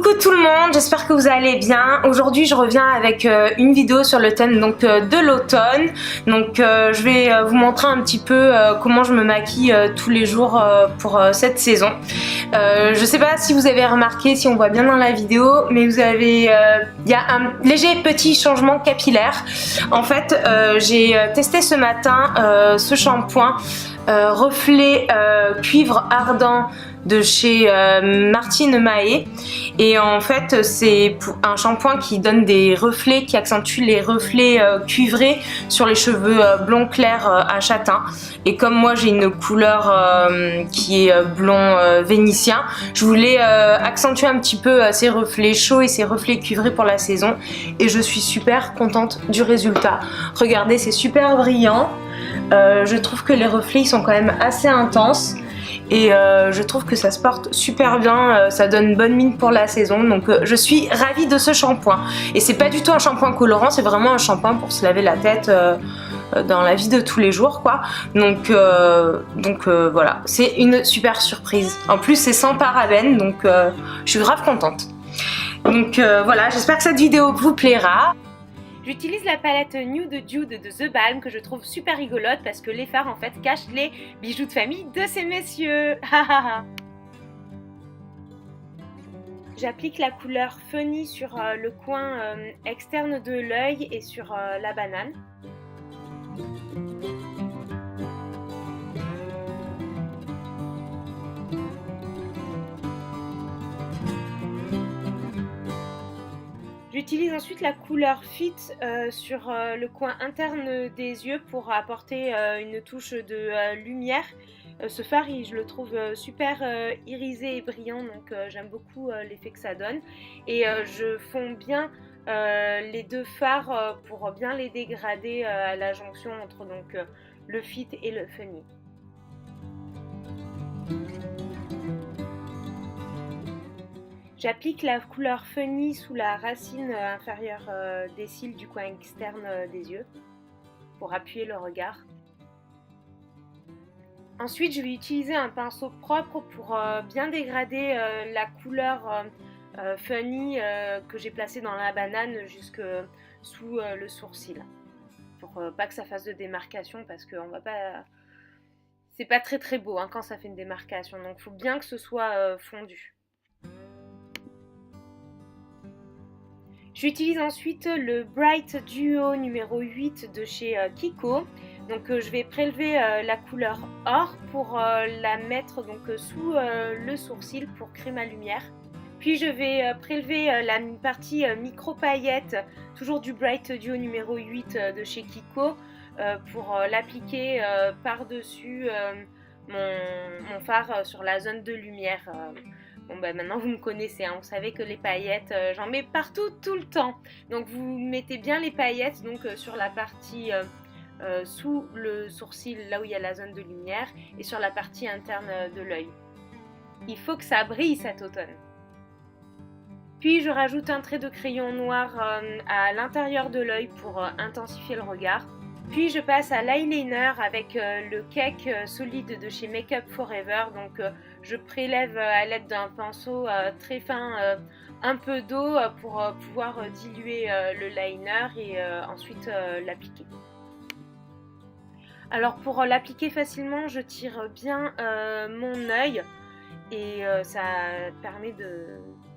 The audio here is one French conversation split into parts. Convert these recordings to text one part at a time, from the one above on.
Coucou tout le monde, j'espère que vous allez bien. Aujourd'hui je reviens avec une vidéo sur le thème de l'automne. Donc je vais vous montrer un petit peu comment je me maquille tous les jours pour cette saison. Je sais pas si vous avez remarqué, si on voit bien dans la vidéo, mais vous avez, il y a un léger petit changement capillaire. En fait j'ai testé ce matin ce shampoing reflet cuivre ardent de chez Martine Mahé, et en fait c'est un shampoing qui donne des reflets, qui accentue les reflets cuivrés sur les cheveux blond clair à châtain. Et comme moi j'ai une couleur qui est blond vénitien, je voulais accentuer un petit peu ces reflets chauds et ces reflets cuivrés pour la saison, et je suis super contente du résultat. Regardez, c'est super brillant. Je trouve que les reflets ils sont quand même assez intenses. Et je trouve que ça se porte super bien, ça donne bonne mine pour la saison, donc je suis ravie de ce shampoing. Et c'est pas du tout un shampoing colorant, c'est vraiment un shampoing pour se laver la tête dans la vie de tous les jours, quoi. Donc voilà, c'est une super surprise. En plus c'est sans parabènes, donc je suis grave contente. Donc voilà, j'espère que cette vidéo vous plaira. J'utilise la palette Nude Dude de The Balm que je trouve super rigolote parce que les fards en fait cachent les bijoux de famille de ces messieurs. J'applique la couleur Funny sur le coin externe de l'œil et sur la banane. J'utilise ensuite la couleur Fit sur le coin interne des yeux pour apporter une touche de lumière. Ce fard, je le trouve super irisé et brillant, donc j'aime beaucoup l'effet que ça donne. Et je fonds bien les deux fards pour bien les dégrader à la jonction entre donc, le Fit et le Funny. J'applique la couleur Funny sous la racine inférieure des cils du coin externe des yeux pour appuyer le regard. Ensuite, je vais utiliser un pinceau propre pour bien dégrader la couleur Funny que j'ai placée dans la banane jusque sous le sourcil. Pour pas que ça fasse de démarcation, parce que on va pas... c'est pas très beau hein, quand ça fait une démarcation, donc il faut bien que ce soit fondu. J'utilise ensuite le Bright Duo numéro 8 de chez Kiko. Donc je vais prélever la couleur or pour la mettre donc, sous le sourcil pour créer ma lumière. Puis je vais prélever la partie micro paillettes, toujours du Bright Duo numéro 8 de chez Kiko, pour l'appliquer par-dessus mon fard sur la zone de lumière. Bon bah maintenant vous me connaissez, hein, vous savez que les paillettes, j'en mets partout tout le temps. Donc vous mettez bien les paillettes donc, sur la partie sous le sourcil, là où il y a la zone de lumière, et sur la partie interne de l'œil. Il faut que ça brille cet automne. Puis je rajoute un trait de crayon noir à l'intérieur de l'œil pour intensifier le regard. Puis je passe à l'eyeliner avec le cake solide de chez Make Up Forever. Donc je prélève à l'aide d'un pinceau très fin un peu d'eau pour pouvoir diluer le liner et ensuite l'appliquer. Alors pour l'appliquer facilement, je tire bien mon œil et ça permet de...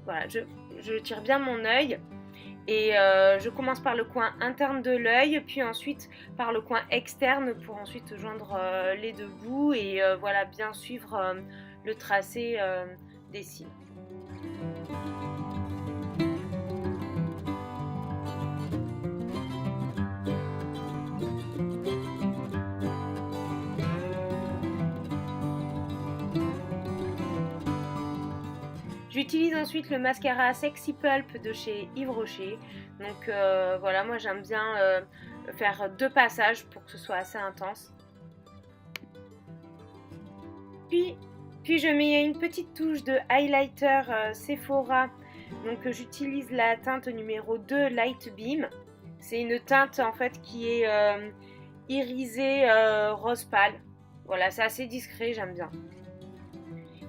Voilà, je tire bien mon œil. Et je commence par le coin interne de l'œil, puis ensuite par le coin externe pour ensuite joindre les deux bouts et voilà, bien suivre le tracé des cils. J'utilise ensuite le mascara Sexy Pulp de chez Yves Rocher. Donc voilà, moi j'aime bien faire deux passages pour que ce soit assez intense. Puis je mets une petite touche de highlighter Sephora. Donc j'utilise la teinte numéro 2 Light Beam. C'est une teinte en fait qui est irisée rose pâle. Voilà, c'est assez discret, j'aime bien.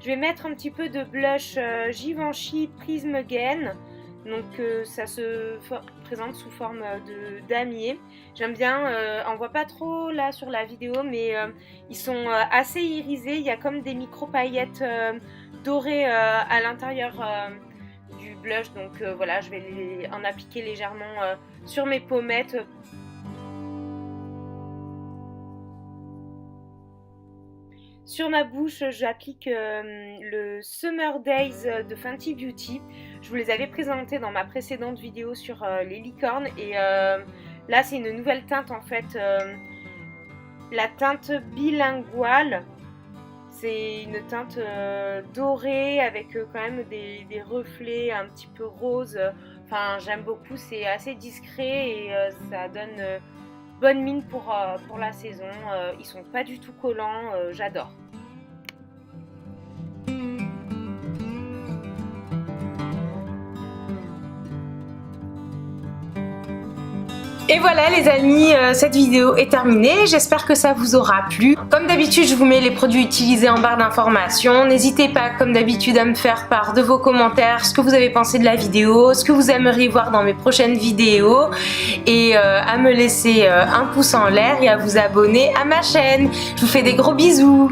Je vais mettre un petit peu de blush Givenchy Prism Again. Donc ça se présente sous forme damier. J'aime bien, on voit pas trop là sur la vidéo, mais ils sont assez irisés. Il y a comme des micro paillettes dorées à l'intérieur du blush. Donc voilà, je vais en appliquer légèrement sur mes pommettes. Sur ma bouche, j'applique le Summer Days de Fenty Beauty. Je vous les avais présentés dans ma précédente vidéo sur les licornes. Et là, c'est une nouvelle teinte en fait. La teinte bilinguale. C'est une teinte dorée avec quand même des reflets un petit peu roses. Enfin, j'aime beaucoup. C'est assez discret et ça donne bonne mine pour la saison. Ils sont pas du tout collants. J'adore. Et voilà les amis, cette vidéo est terminée, j'espère que ça vous aura plu. Comme d'habitude, je vous mets les produits utilisés en barre d'informations. N'hésitez pas comme d'habitude à me faire part de vos commentaires, ce que vous avez pensé de la vidéo, ce que vous aimeriez voir dans mes prochaines vidéos et à me laisser un pouce en l'air et à vous abonner à ma chaîne. Je vous fais des gros bisous.